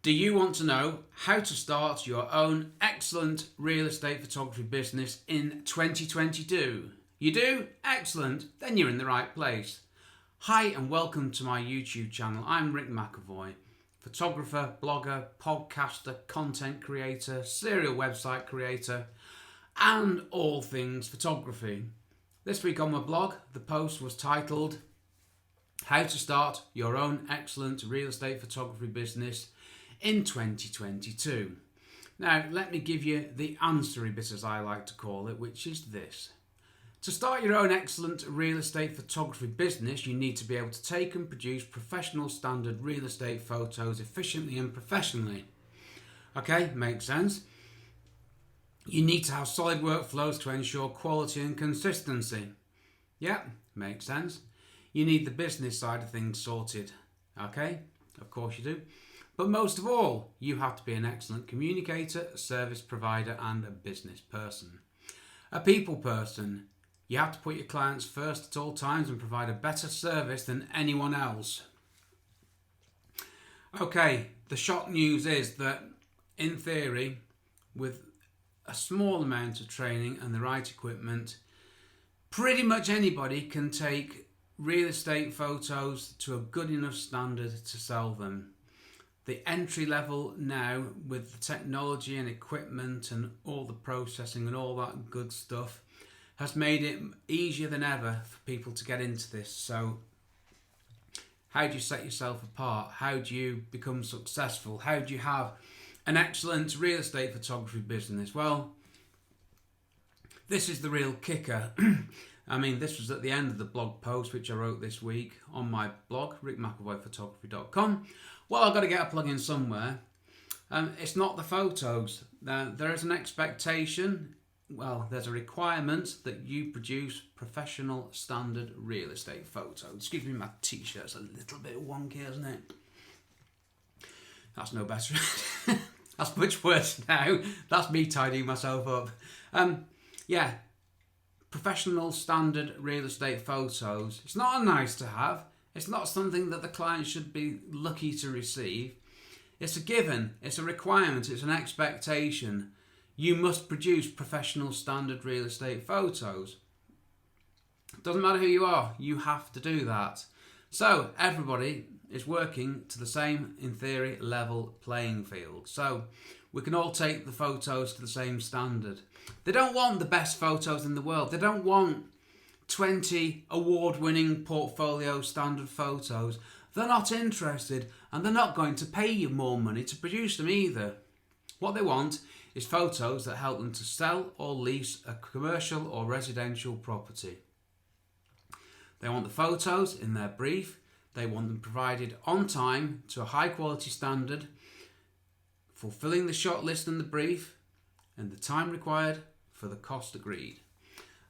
Do you want to know how to start your own excellent real estate photography business in 2022? You do? Excellent. Then you're in the right place. Hi and welcome to my YouTube channel. I'm Rick McAvoy, photographer, blogger, podcaster, content creator, serial website creator, and all things photography. This week on my blog, the post was titled How to Start Your Own Excellent Real Estate Photography Business in 2022. Now, let me give you the answery bit, as I like to call it, which is this. To start your own excellent real estate photography business, you need to be able to take and produce professional standard real estate photos efficiently and professionally. Okay, makes sense. You need to have solid workflows to ensure quality and consistency. Yeah, makes sense. You need the business side of things sorted. Okay, of course you do. But most of all, you have to be an excellent communicator, a service provider, and a business person. A people person. You have to put your clients first at all times and provide a better service than anyone else. Okay, the shock news is that, in theory, with a small amount of training and the right equipment, pretty much anybody can take real estate photos to a good enough standard to sell them. The entry level now, with the technology and equipment and all the processing and all that good stuff, has made it easier than ever for people to get into this. So how do you set yourself apart? How do you become successful? How do you have an excellent real estate photography business? Well, this is the real kicker. I mean, this was at the end of the blog post which I wrote this week on my blog, rickmcavoyphotography.com. Well, I've got to get a plug in somewhere. It's not the photos. There is an expectation, well, there's a requirement that you produce professional standard real estate photos. Excuse me, my t-shirt's a little bit wonky, isn't it? That's no better. That's much worse now. That's me tidying myself up. Yeah, professional standard real estate photos. It's not a nice to have. It's not something that the client should be lucky to receive. It's a given, it's a requirement, it's an expectation. You must produce professional standard real estate photos. Doesn't matter who you are, you have to do that. So everybody is working to the same, in theory, level playing field. So we can all take the photos to the same standard. They don't want the best photos in the world. They don't want 20 award-winning portfolio standard photos. They're not interested, and they're not going to pay you more money to produce them either. What they want is photos that help them to sell or lease a commercial or residential property. They want the photos in their brief. They want them provided on time to a high quality standard, fulfilling the shot list and the brief, and the time required for the cost agreed.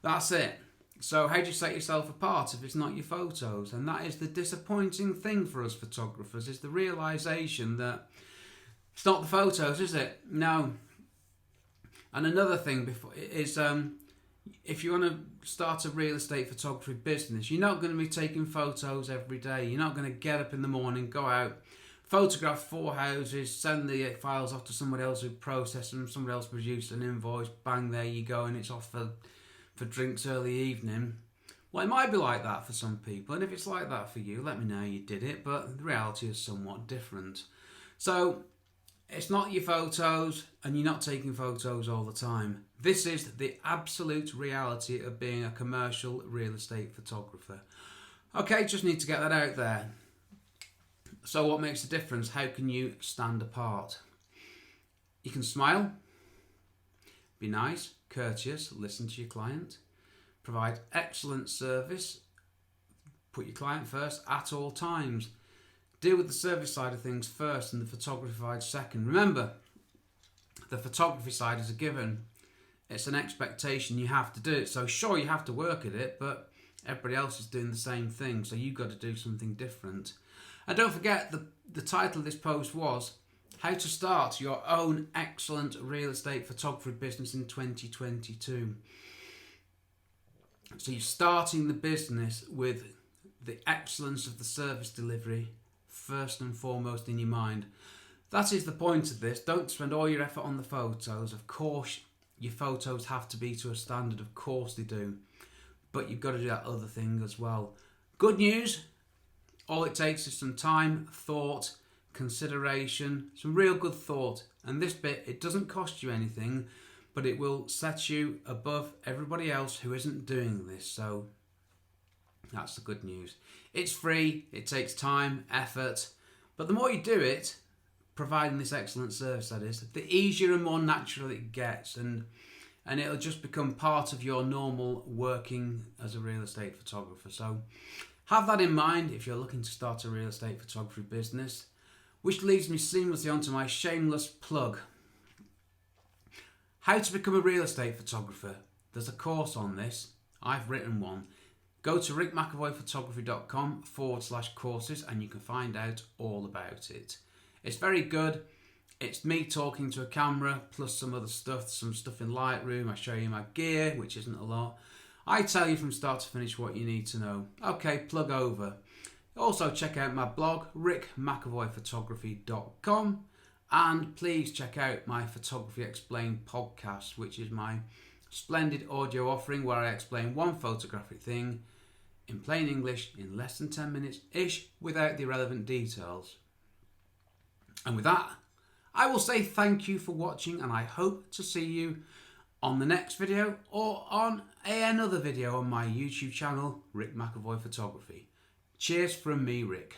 That's it. So how do you set yourself apart if it's not your photos? And that is the disappointing thing for us photographers, is the realisation that it's not the photos, is it? No. And another thing is if you want to start a real estate photography business, you're not going to be taking photos every day. You're not going to get up in the morning, go out, photograph 4 houses, send the files off to somebody else who processed them, somebody else produced an invoice, bang, there you go, and it's off for drinks early evening. Well, it might be like that for some people, and if it's like that for you, let me know you did it, but the reality is somewhat different. So it's not your photos, and you're not taking photos all the time. This is the absolute reality of being a commercial real estate photographer. Okay, just need to get that out there. So what makes a difference? How can you stand apart? You can smile, be nice, courteous, listen to your client, provide excellent service, put your client first at all times, deal with the service side of things first and the photography side second. Remember, the photography side is a given. It's an expectation, you have to do it. So sure, you have to work at it, but everybody else is doing the same thing, so you've got to do something different. And don't forget, the title of this post was How to Start Your Own Excellent Real Estate Photography Business in 2022. So you're starting the business with the excellence of the service delivery first and foremost in your mind. That is the point of this. Don't spend all your effort on the photos. Of course, your photos have to be to a standard. Of course they do. But you've got to do that other thing as well. Good news. All it takes is some time, thought, consideration, some real good thought. And this bit, it doesn't cost you anything, but it will set you above everybody else who isn't doing this. So that's the good news. It's free. It takes time, effort. But the more you do it, providing this excellent service, that is, the easier and more natural it gets, and it'll just become part of your normal working as a real estate photographer. So have that in mind if you're looking to start a real estate photography business, which leads me seamlessly onto my shameless plug. How to become a real estate photographer. There's a course on this. I've written one. Go to rickmcavoyphotography.com/courses and you can find out all about it. It's very good. It's me talking to a camera plus some other stuff, some stuff in Lightroom. I show you my gear, which isn't a lot. I tell you from start to finish what you need to know. Okay, plug over. Also check out my blog, rickmcavoyphotography.com, and please check out my Photography Explained podcast, which is my splendid audio offering where I explain one photographic thing in plain English in less than 10 minutes-ish without the irrelevant details. And with that, I will say thank you for watching, and I hope to see you on the next video or on another video on my YouTube channel, Rick McAvoy Photography. Cheers from me, Rick.